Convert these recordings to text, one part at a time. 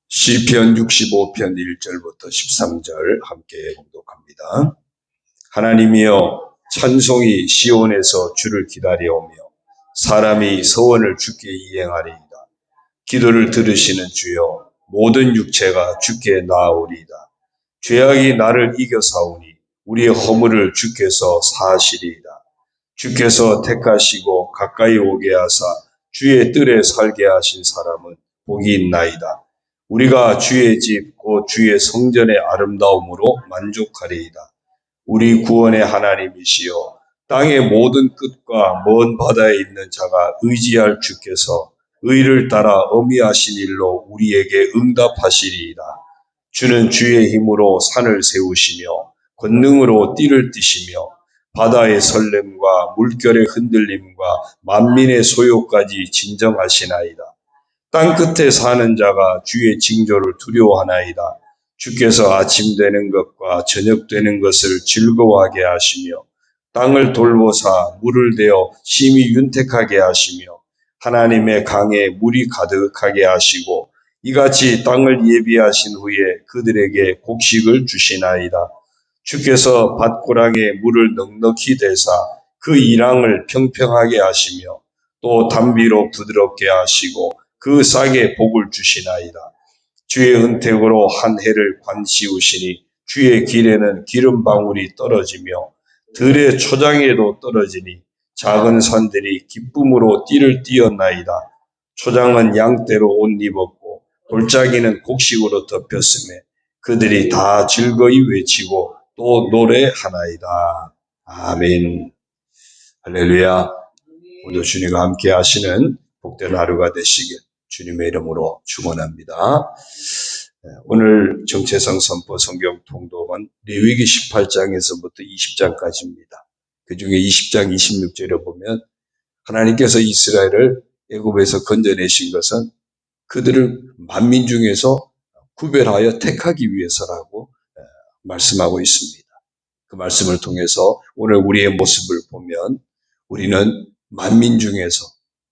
시편 65편 1절부터 13절 함께 봉독합니다. 하나님이여, 찬송이 시온에서 주를 기다려오며 사람이 서원을 주께 이행하리이다. 기도를 들으시는 주여, 모든 육체가 주께 나아오리이다. 죄악이 나를 이겨사오니 우리의 허물을 주께서 사하시리이다. 주께서 택하시고 가까이 오게 하사 주의 뜰에 살게 하신 사람은 복이 있나이다. 우리가 주의 집 곧 주의 성전의 아름다움으로 만족하리이다. 우리 구원의 하나님이시여, 땅의 모든 끝과 먼 바다에 있는 자가 의지할 주께서 의를 따라 어미하신 일로 우리에게 응답하시리이다. 주는 주의 힘으로 산을 세우시며 권능으로 띠를 띠시며 바다의 설렘과 물결의 흔들림과 만민의 소요까지 진정하시나이다. 땅끝에 사는 자가 주의 징조를 두려워하나이다. 주께서 아침 되는 것과 저녁 되는 것을 즐거워하게 하시며 땅을 돌보사 물을 대어 심히 윤택하게 하시며 하나님의 강에 물이 가득하게 하시고 이같이 땅을 예비하신 후에 그들에게 곡식을 주시나이다. 주께서 밭고랑에 물을 넉넉히 대사 그 이랑을 평평하게 하시며 또 담비로 부드럽게 하시고 그 싹에 복을 주시나이다. 주의 은택으로 한 해를 관시우시니 주의 길에는 기름방울이 떨어지며 들의 초장에도 떨어지니 작은 산들이 기쁨으로 띠를 띠었나이다. 초장은 양떼로 옷 입었고 골짜기는 곡식으로 덮였으며 그들이 다 즐거이 외치고 또 노래하나이다. 아멘. 할렐루야. 오늘 주님과 함께 하시는 복된 하루가 되시길 주님의 이름으로 축원합니다. 오늘 정체성 선포 성경 통독은 레위기 18장에서부터 20장까지입니다. 그 중에 20장 26절에 보면 하나님께서 이스라엘을 애굽에서 건져내신 것은 그들을 만민 중에서 구별하여 택하기 위해서라고 말씀하고 있습니다. 그 말씀을 통해서 오늘 우리의 모습을 보면 우리는 만민 중에서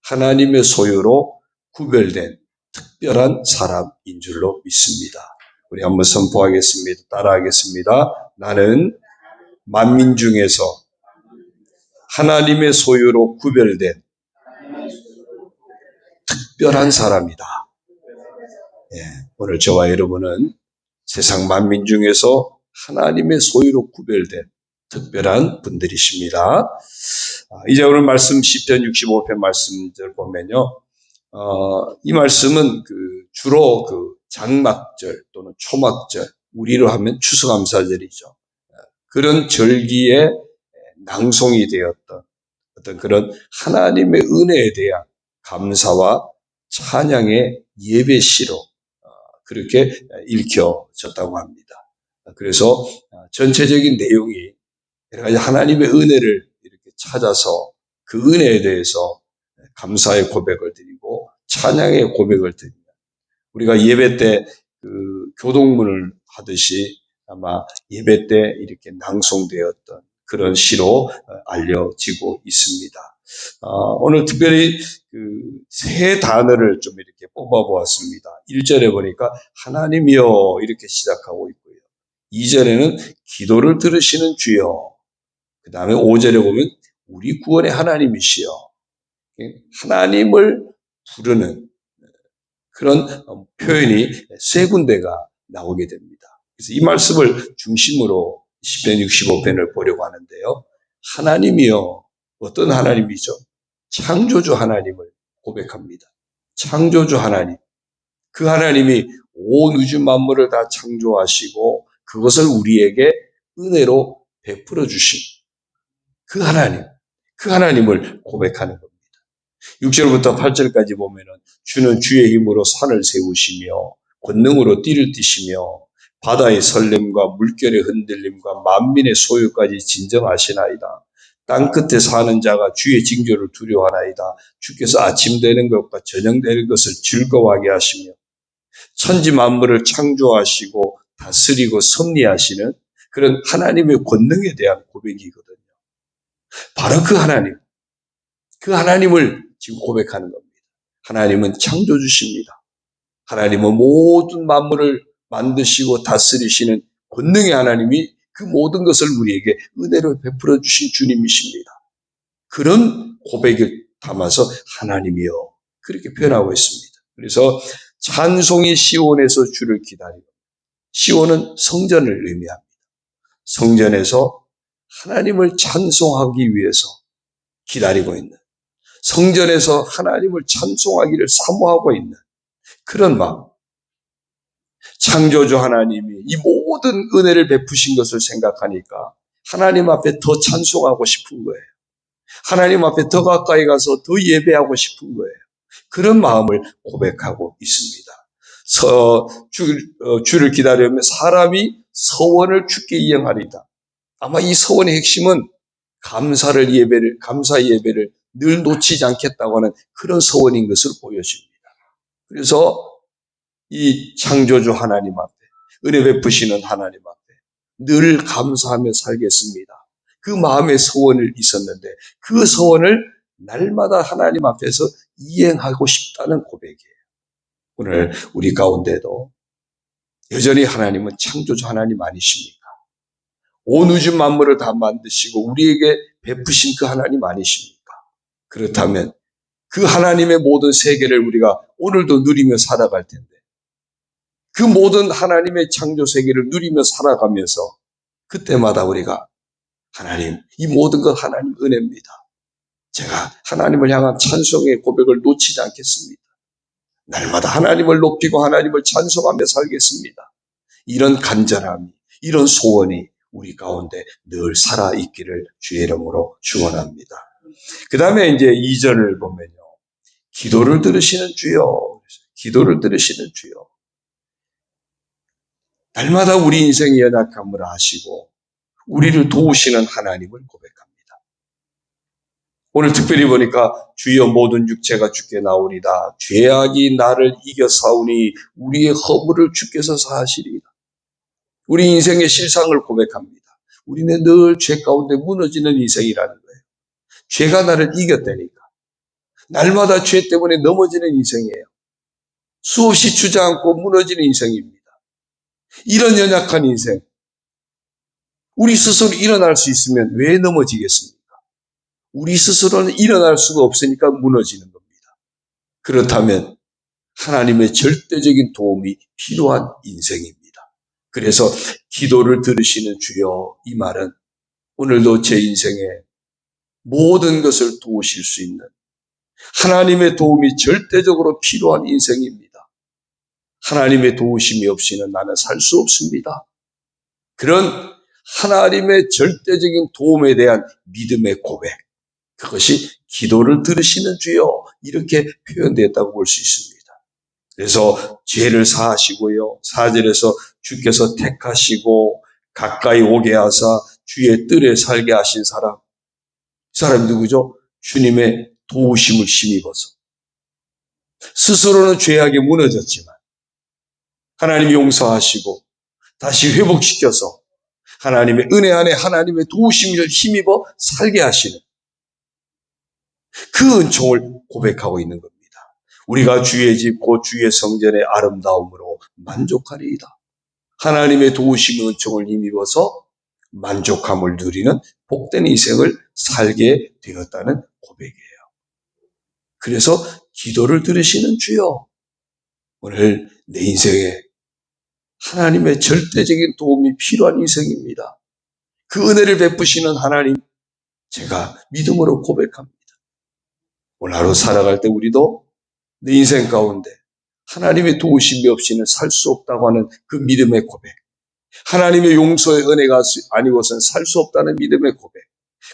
하나님의 소유로 구별된 특별한 사람인 줄로 믿습니다. 우리 한번 선포하겠습니다. 따라하겠습니다. 나는 만민 중에서 하나님의 소유로 구별된 특별한 사람이다. 오늘 저와 여러분은 세상 만민 중에서 하나님의 소유로 구별된 특별한 분들이십니다. 이제 오늘 말씀 시편 65편 말씀들 보면요. 이 말씀은 주로 장막절 또는 초막절, 우리로 하면 추수감사절이죠. 그런 절기에 낭송이 되었던 어떤 그런 하나님의 은혜에 대한 감사와 찬양의 예배시로 그렇게 읽혀졌다고 합니다. 그래서 전체적인 내용이 여러 가지 하나님의 은혜를 이렇게 찾아서 그 은혜에 대해서 감사의 고백을 드리고 찬양의 고백을 드립니다. 우리가 예배 때 교동문을 하듯이 아마 예배 때 이렇게 낭송되었던 그런 시로 알려지고 있습니다. 오늘 특별히 세 단어를 좀 이렇게 뽑아보았습니다. 1절에 보니까 하나님이여 이렇게 시작하고 있고요. 2절에는 기도를 들으시는 주여. 그 다음에 5절에 보면 우리 구원의 하나님이시여. 하나님을 부르는 그런 표현이 세 군데가 나오게 됩니다. 그래서 이 말씀을 중심으로 시편 65편을 보려고 하는데요. 하나님이요. 어떤 하나님이죠? 창조주 하나님을 고백합니다. 창조주 하나님. 그 하나님이 온 우주 만물을 다 창조하시고 그것을 우리에게 은혜로 베풀어 주신 그 하나님. 그 하나님을 고백하는 겁니다. 6절부터 8절까지 보면은 주는 주의 힘으로 산을 세우시며 권능으로 띠를 띠시며 바다의 설렘과 물결의 흔들림과 만민의 소유까지 진정하시나이다. 땅끝에 사는 자가 주의 징조를 두려워하나이다. 주께서 아침 되는 것과 저녁 되는 것을 즐거워하게 하시며 천지 만물을 창조하시고 다스리고 섭리하시는 그런 하나님의 권능에 대한 고백이거든요. 바로 그 하나님, 그 하나님을 지금 고백하는 겁니다. 하나님은 창조주십니다. 하나님은 모든 만물을 만드시고 다스리시는 권능의 하나님이 그 모든 것을 우리에게 은혜로 베풀어 주신 주님이십니다. 그런 고백을 담아서 하나님이여 그렇게 표현하고 있습니다. 그래서 찬송이 시온에서 주를 기다리고, 시온은 성전을 의미합니다. 성전에서 하나님을 찬송하기 위해서 기다리고 있는, 성전에서 하나님을 찬송하기를 사모하고 있는 그런 마음. 창조주 하나님이 이 모든 은혜를 베푸신 것을 생각하니까 하나님 앞에 더 찬송하고 싶은 거예요. 하나님 앞에 더 가까이 가서 더 예배하고 싶은 거예요. 그런 마음을 고백하고 있습니다. 주를 기다리면 사람이 서원을 주께 이행하리다. 아마 이 서원의 핵심은 감사 예배를 늘 놓치지 않겠다고 하는 그런 서원인 것을 보여줍니다. 그래서 이 창조주 하나님 앞에, 은혜 베푸시는 하나님 앞에 늘 감사하며 살겠습니다. 그 마음의 서원을 있었는데 그 서원을 날마다 하나님 앞에서 이행하고 싶다는 고백이에요. 오늘 우리 가운데도 여전히 하나님은 창조주 하나님 아니십니까? 온 우주 만물을 다 만드시고 우리에게 베푸신 그 하나님 아니십니까? 그렇다면 그 하나님의 모든 세계를 우리가 오늘도 누리며 살아갈 텐데 그 모든 하나님의 창조 세계를 누리며 살아가면서 그때마다 우리가 하나님, 이 모든 것 하나님 은혜입니다. 제가 하나님을 향한 찬송의 고백을 놓치지 않겠습니다. 날마다 하나님을 높이고 하나님을 찬송하며 살겠습니다. 이런 간절함이, 이런 소원이 우리 가운데 늘 살아있기를 주의 이름으로 축원합니다. 그 다음에 이제 2절을 보면요. 기도를 들으시는 주여, 기도를 들으시는 주여. 날마다 우리 인생의 연약함을 아시고 우리를 도우시는 하나님을 고백합니다. 오늘 특별히 보니까 주여 모든 육체가 주께 나오리다. 죄악이 나를 이겨싸우니 우리의 허물을 주께서 사하시리이다. 우리 인생의 실상을 고백합니다. 우리는 늘 죄 가운데 무너지는 인생이라는 거예요. 죄가 나를 이겼다니까. 날마다 죄 때문에 넘어지는 인생이에요. 수없이 주저앉고 무너지는 인생입니다. 이런 연약한 인생, 우리 스스로 일어날 수 있으면 왜 넘어지겠습니까? 우리 스스로는 일어날 수가 없으니까 무너지는 겁니다. 그렇다면 하나님의 절대적인 도움이 필요한 인생입니다. 그래서 기도를 들으시는 주여, 이 말은 오늘도 제 인생에 모든 것을 도우실 수 있는 하나님의 도움이 절대적으로 필요한 인생입니다. 하나님의 도우심이 없이는 나는 살 수 없습니다. 그런 하나님의 절대적인 도움에 대한 믿음의 고백, 그것이 기도를 들으시는 주여, 이렇게 표현되었다고 볼 수 있습니다. 그래서 죄를 사하시고요, 4절에서 주께서 택하시고 가까이 오게 하사 주의 뜰에 살게 하신 사람, 이 사람이 누구죠? 주님의 도우심을 힘입어서 스스로는 죄악에 무너졌지만 하나님이 용서하시고 다시 회복시켜서 하나님의 은혜 안에 하나님의 도우심을 힘입어 살게 하시는 그 은총을 고백하고 있는 겁니다. 우리가 주의 집 곧 주의 성전의 아름다움으로 만족하리이다. 하나님의 도우심 은총을 힘입어서 만족함을 누리는 복된 인생을 살게 되었다는 고백이에요. 그래서 기도를 들으시는 주여, 오늘 내 인생에 하나님의 절대적인 도움이 필요한 인생입니다. 그 은혜를 베푸시는 하나님, 제가 믿음으로 고백합니다. 오늘 하루 살아갈 때 우리도 내 인생 가운데 하나님의 도우심이 없이는 살 수 없다고 하는 그 믿음의 고백, 하나님의 용서의 은혜가 아니고서는 살 수 없다는 믿음의 고백,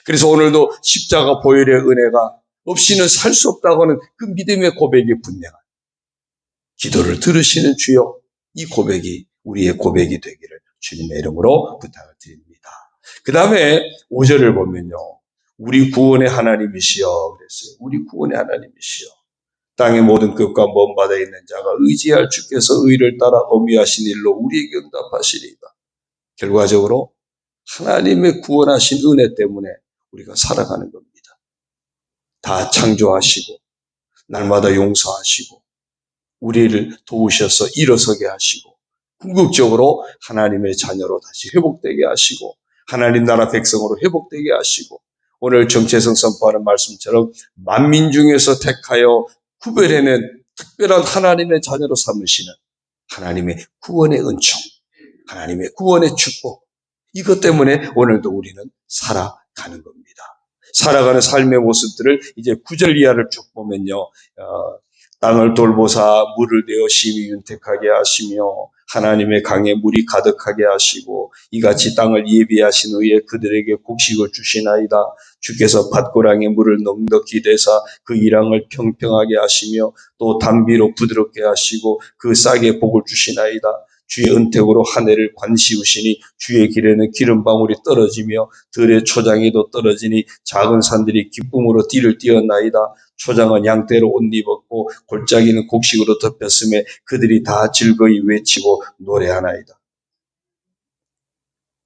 그래서 오늘도 십자가 보혈의 은혜가 없이는 살 수 없다고 하는 그 믿음의 고백이 분명한 기도를 들으시는 주여, 이 고백이 우리의 고백이 되기를 주님의 이름으로 부탁을 드립니다. 그 다음에 5절을 보면요, 우리 구원의 하나님이시여 그랬어요. 우리 구원의 하나님이시여, 땅의 모든 끝과 먼 바다에 있는 자가 의지할 주께서 의를 따라 어미하신 일로 우리에게 응답하시리이다. 결과적으로 하나님의 구원하신 은혜 때문에 우리가 살아가는 겁니다. 다 창조하시고 날마다 용서하시고 우리를 도우셔서 일어서게 하시고 궁극적으로 하나님의 자녀로 다시 회복되게 하시고 하나님 나라 백성으로 회복되게 하시고 오늘 정체성 선포하는 말씀처럼 만민 중에서 택하여 구별해낸 특별한 하나님의 자녀로 삼으시는 하나님의 구원의 은총, 하나님의 구원의 축복, 이것 때문에 오늘도 우리는 살아가는 겁니다. 살아가는 삶의 모습들을 이제 9절 이하를 쭉 보면요. 땅을 돌보사 물을 내어 심히 윤택하게 하시며 하나님의 강에 물이 가득하게 하시고 이같이 땅을 예비하신 후에 그들에게 곡식을 주시나이다. 주께서 밭고랑에 물을 넉넉히 대사 그 일항을 평평하게 하시며 또 담비로 부드럽게 하시고 그 싹에 복을 주시나이다. 주의 은택으로 한 해를 관시우시니 주의 길에는 기름방울이 떨어지며 들의 초장에도 떨어지니 작은 산들이 기쁨으로 띠를 띄었나이다. 초장은 양떼로 옷 입었고 골짜기는 곡식으로 덮였음에 그들이 다 즐거이 외치고 노래하나이다.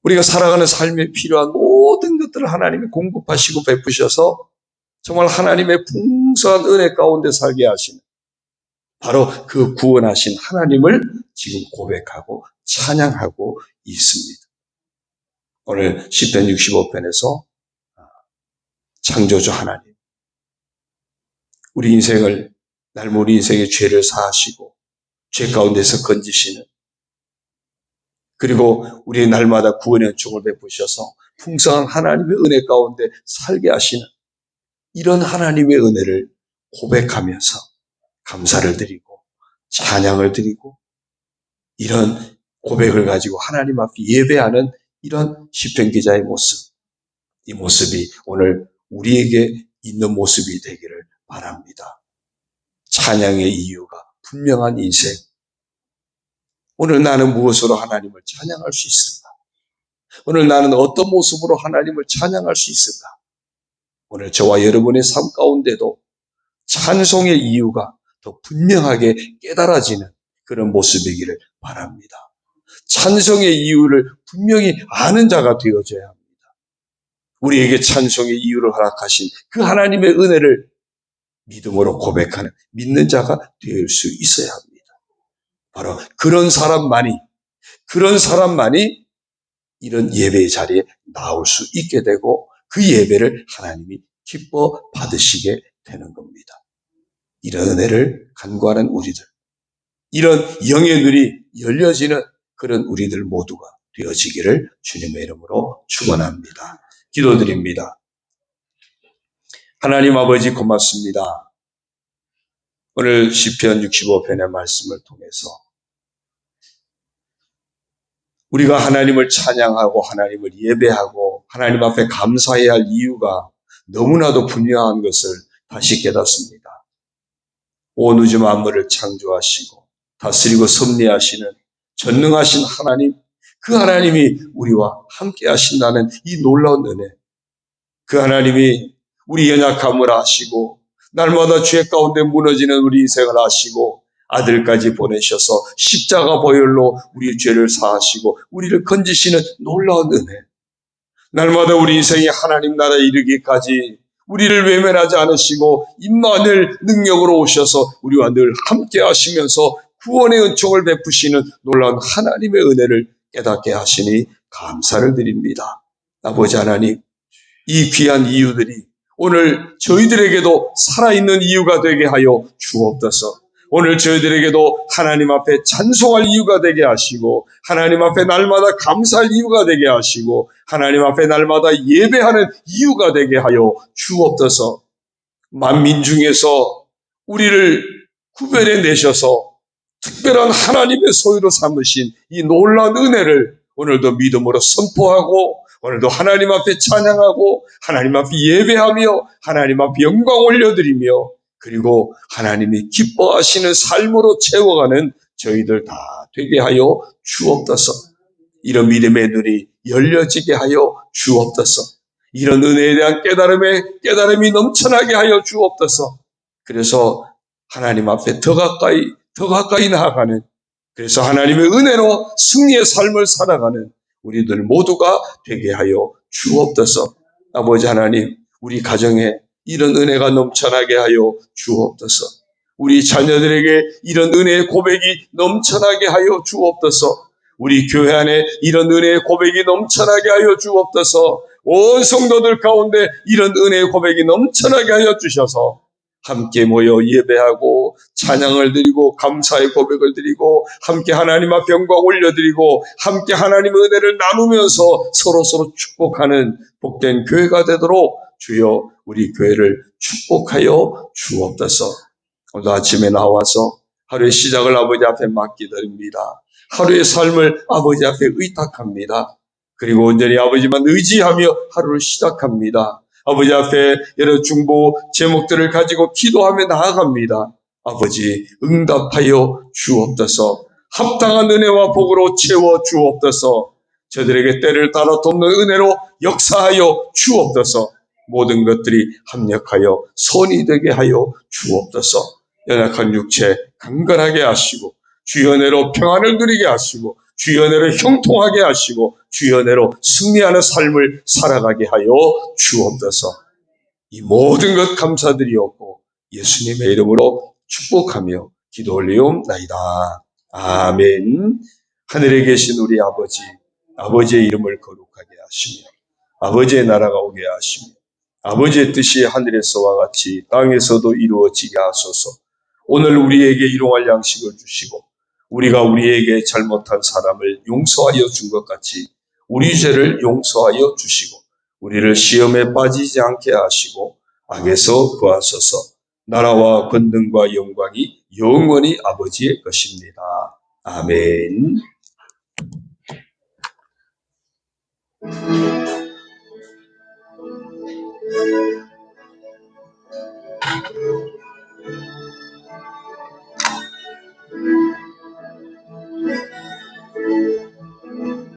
우리가 살아가는 삶에 필요한 모든 것들을 하나님이 공급하시고 베푸셔서 정말 하나님의 풍성한 은혜 가운데 살게 하시는 바로 그 구원하신 하나님을 지금 고백하고 찬양하고 있습니다. 오늘 시편 65편에서 창조주 하나님, 우리 인생을 날모 우리 인생의 죄를 사하시고 죄 가운데서 건지시는, 그리고 우리의 날마다 구원의 은총을 베푸셔서 풍성한 하나님의 은혜 가운데 살게 하시는 이런 하나님의 은혜를 고백하면서 감사를 드리고 찬양을 드리고 이런 고백을 가지고 하나님 앞에 예배하는 이런 시편 기자의 모습, 이 모습이 오늘 우리에게 있는 모습이 되기를 바랍니다. 찬양의 이유가 분명한 인생. 오늘 나는 무엇으로 하나님을 찬양할 수 있을까? 오늘 나는 어떤 모습으로 하나님을 찬양할 수 있을까? 오늘 저와 여러분의 삶 가운데도 찬송의 이유가 더 분명하게 깨달아지는 그런 모습이기를 바랍니다. 찬송의 이유를 분명히 아는 자가 되어져야 합니다. 우리에게 찬송의 이유를 허락하신 그 하나님의 은혜를 믿음으로 고백하는 믿는 자가 될 수 있어야 합니다. 바로 그런 사람만이 이런 예배의 자리에 나올 수 있게 되고 그 예배를 하나님이 기뻐 받으시게 되는 겁니다. 이런 은혜를 간구하는 우리들, 이런 영의 눈이 열려지는 그런 우리들 모두가 되어지기를 주님의 이름으로 축원합니다. 기도드립니다. 하나님 아버지 고맙습니다. 오늘 시편 65편의 말씀을 통해서 우리가 하나님을 찬양하고 하나님을 예배하고 하나님 앞에 감사해야 할 이유가 너무나도 분명한 것을 다시 깨닫습니다. 온 우주 만물을 창조하시고 다스리고 섭리하시는 전능하신 하나님, 그 하나님이 우리와 함께 하신다는 이 놀라운 은혜, 그 하나님이 우리 연약함을 아시고 날마다 죄 가운데 무너지는 우리 인생을 아시고 아들까지 보내셔서 십자가 보혈로 우리의 죄를 사하시고 우리를 건지시는 놀라운 은혜, 날마다 우리 인생이 하나님 나라에 이르기까지 우리를 외면하지 않으시고 임마누엘 능력으로 오셔서 우리와 늘 함께 하시면서 구원의 은총을 베푸시는 놀라운 하나님의 은혜를 깨닫게 하시니 감사를 드립니다. 아버지 하나님, 이 귀한 이유들이 오늘 저희들에게도 살아있는 이유가 되게 하여 주옵소서. 오늘 저희들에게도 하나님 앞에 찬송할 이유가 되게 하시고 하나님 앞에 날마다 감사할 이유가 되게 하시고 하나님 앞에 날마다 예배하는 이유가 되게 하여 주옵소서. 만민 중에서 우리를 구별해 내셔서 특별한 하나님의 소유로 삼으신 이 놀라운 은혜를 오늘도 믿음으로 선포하고 오늘도 하나님 앞에 찬양하고 하나님 앞에 예배하며 하나님 앞에 영광 올려드리며 그리고 하나님이 기뻐하시는 삶으로 채워가는 저희들 다 되게 하여 주옵소서. 이런 믿음의 눈이 열려지게 하여 주옵소서. 이런 은혜에 대한 깨달음이 넘쳐나게 하여 주옵소서. 그래서 하나님 앞에 더 가까이 나아가는, 그래서 하나님의 은혜로 승리의 삶을 살아가는 우리들 모두가 되게 하여 주옵소서. 아버지 하나님, 우리 가정에 이런 은혜가 넘쳐나게 하여 주옵소서. 우리 자녀들에게 이런 은혜의 고백이 넘쳐나게 하여 주옵소서. 우리 교회 안에 이런 은혜의 고백이 넘쳐나게 하여 주옵소서. 온 성도들 가운데 이런 은혜의 고백이 넘쳐나게 하여 주셔서 함께 모여 예배하고 찬양을 드리고 감사의 고백을 드리고 함께 하나님 앞에 영광 올려드리고 함께 하나님의 은혜를 나누면서 서로 축복하는 복된 교회가 되도록 주여 우리 교회를 축복하여 주옵소서. 오늘 아침에 나와서 하루의 시작을 아버지 앞에 맡기드립니다. 하루의 삶을 아버지 앞에 의탁합니다. 그리고 온전히 아버지만 의지하며 하루를 시작합니다. 아버지 앞에 여러 중보 제목들을 가지고 기도하며 나아갑니다. 아버지 응답하여 주옵소서. 합당한 은혜와 복으로 채워 주옵소서. 저들에게 때를 따라 돕는 은혜로 역사하여 주옵소서. 모든 것들이 합력하여 선이 되게 하여 주옵소서. 연약한 육체 강건하게 하시고 주의 은혜로 평안을 누리게 하시고 주의 은혜로 형통하게 하시고 주의 은혜로 승리하는 삶을 살아가게 하여 주옵소서. 이 모든 것 감사드리옵고 예수님의 이름으로 축복하며 기도 올리옵나이다. 아멘. 하늘에 계신 우리 아버지, 아버지의 이름을 거룩하게 하시며 아버지의 나라가 오게 하시며 아버지의 뜻이 하늘에서와 같이 땅에서도 이루어지게 하소서. 오늘 우리에게 일용할 양식을 주시고 우리가 우리에게 잘못한 사람을 용서하여 준 것 같이 우리 죄를 용서하여 주시고 우리를 시험에 빠지지 않게 하시고 악에서 구하소서. 나라와 권능과 영광이 영원히 아버지의 것입니다. 아멘.